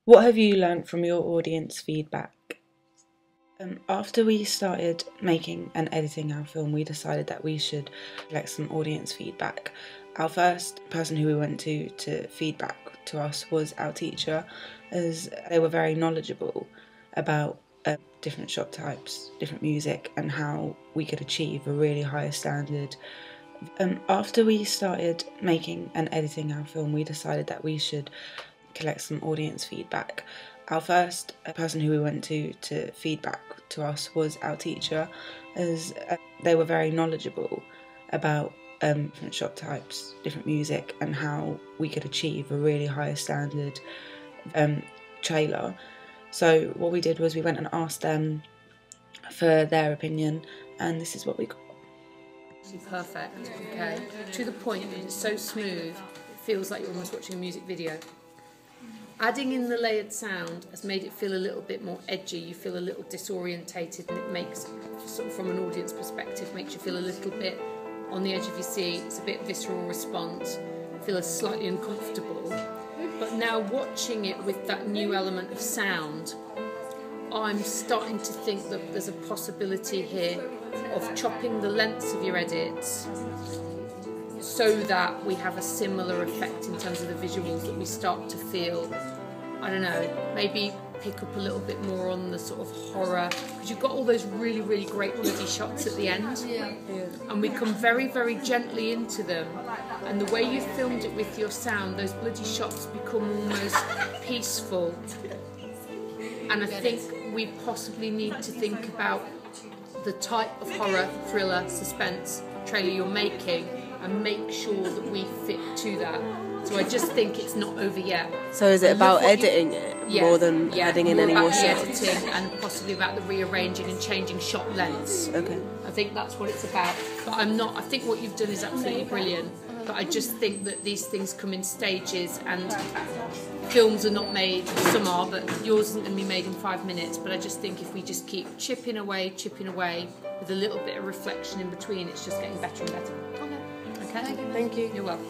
What have you learned from your audience feedback? After we started making and editing our film, we decided that we should collect some audience feedback. Our first person who we went to feedback to us was our teacher, as they were very knowledgeable about different shot types, different music, and how we could achieve a really high standard. After we started making and editing our film, we decided that we should collect some audience feedback. Our first person who we went to feedback to us was our teacher, as they were very knowledgeable about different shot types, different music, and how we could achieve a really high standard trailer. So what we did was we went and asked them for their opinion, and this is what we got. Perfect, okay. To the point that it's so smooth, it feels like you're almost watching a music video. Adding in the layered sound has made it feel a little bit more edgy. You feel a little disorientated, and it makes, sort of from an audience perspective, makes you feel a little bit on the edge of your seat. It's a bit visceral response. You feel slightly uncomfortable. But now watching it with that new element of sound, I'm starting to think that there's a possibility here of chopping the lengths of your edits so that we have a similar effect in terms of the visuals, that we start to feel, I don't know, maybe pick up a little bit more on the sort of horror, because you've got all those really, really great bloody shots at the end, and we come very, very gently into them, and the way you filmed it with your sound, those bloody shots become almost peaceful. And I think we possibly need to think about the type of horror, thriller, suspense trailer you're making, and make sure that we fit to that. So I just think it's not over yet. So is it about editing it more than adding in any more shots? Editing, and possibly about the rearranging and changing shot lengths. Okay. I think that's what it's about. But I think what you've done is absolutely brilliant. But I just think that these things come in stages, and films are not made, some are, but yours isn't going to be made in 5 minutes. But I just think if we just keep chipping away with a little bit of reflection in between, it's just getting better and better. Okay? Thank you. You're welcome.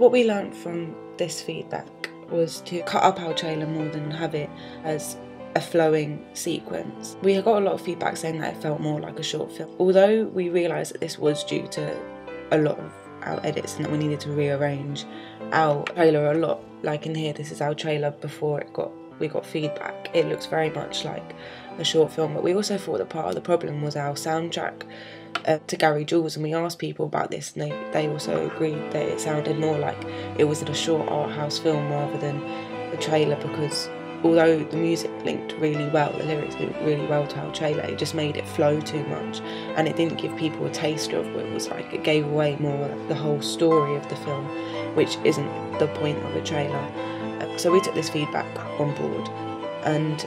What we learned from this feedback was to cut up our trailer more than have it as a flowing sequence. We got a lot of feedback saying that it felt more like a short film. Although we realised that this was due to a lot of our edits and that we needed to rearrange our trailer a lot. Like in here, this is our trailer before we got feedback. It looks very much like a short film, but we also thought that part of the problem was our soundtrack to Gary Jules, and we asked people about this, and they also agreed that it sounded more like it was in a short art house film rather than the trailer, because although the music linked really well, the lyrics linked really well to our trailer, it just made it flow too much, and it didn't give people a taster of what it was like. It gave away more the whole story of the film, which isn't the point of a trailer. So we took this feedback on board, and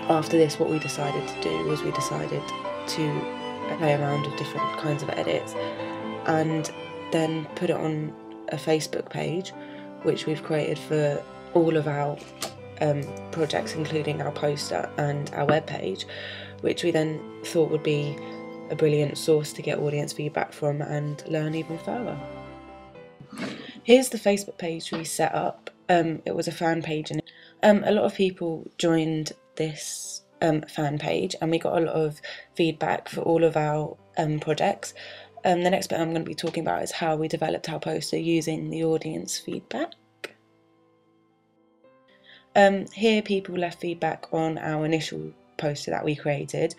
after this what we decided to do was we decided to play around with different kinds of edits and then put it on a Facebook page, which we've created for all of our projects, including our poster and our webpage, which we then thought would be a brilliant source to get audience feedback from and learn even further. Here's the Facebook page we set up. It was a fan page, and a lot of people joined this fan page, and we got a lot of feedback for all of our projects. The next bit I'm going to be talking about is how we developed our poster using the audience feedback. Here people left feedback on our initial poster that we created.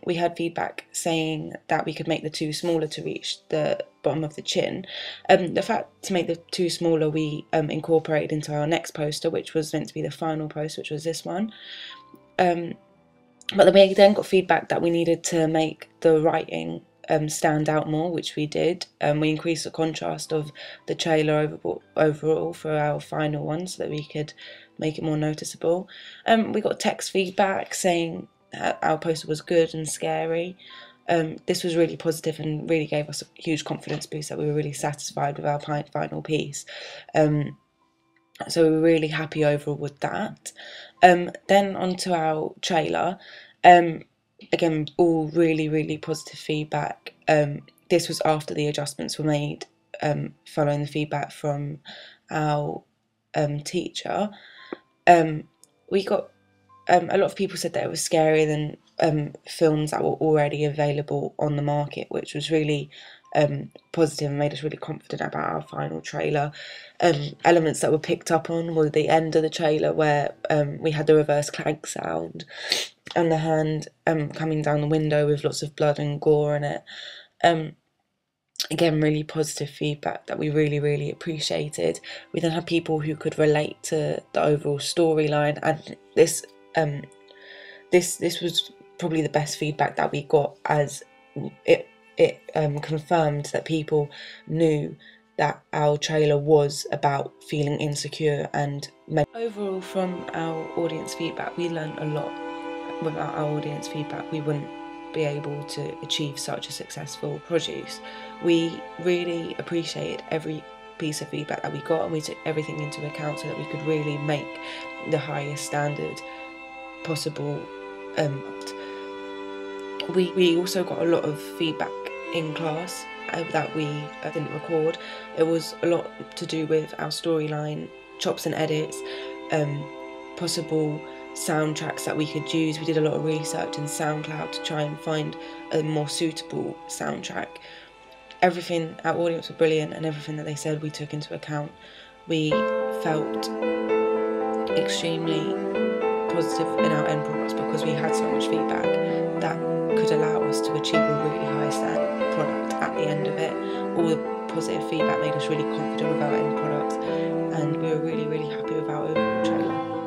We had feedback saying that we could make the two smaller to reach the bottom of the chin. The fact to make the two smaller we incorporated into our next poster, which was meant to be the final post, which was this one. But we then got feedback that we needed to make the writing stand out more, which we did. We increased the contrast of the trailer overall for our final one so that we could make it more noticeable. We got text feedback saying our poster was good and scary. This was really positive and really gave us a huge confidence boost that we were really satisfied with our final piece. So we were really happy overall with that. Then onto our trailer. Again, all really, really positive feedback. This was after the adjustments were made following the feedback from our teacher. we got a lot of people said that it was scarier than films that were already available on the market, which was really positive and made us really confident about our final trailer. Elements that were picked up on were the end of the trailer where we had the reverse clank sound and the hand coming down the window with lots of blood and gore in it. Again, really positive feedback that we really, really appreciated. We then had people who could relate to the overall storyline, and this was probably the best feedback that we got, as it confirmed that people knew that our trailer was about feeling insecure. And overall, from our audience feedback, we learned a lot. Without our audience feedback, we wouldn't be able to achieve such a successful produce. We really appreciated every piece of feedback that we got, and we took everything into account so that we could really make the highest standard possible. We also got a lot of feedback in class that we didn't record. It was a lot to do with our storyline, chops and edits, possible soundtracks that we could use. We did a lot of research in SoundCloud to try and find a more suitable soundtrack. Everything, our audience were brilliant, and everything that they said we took into account. We felt extremely positive in our end products because we had so much feedback that could allow us to achieve a really high standard product at the end of it. All the positive feedback made us really confident with our end products, and we were really, really happy with our overall trailer.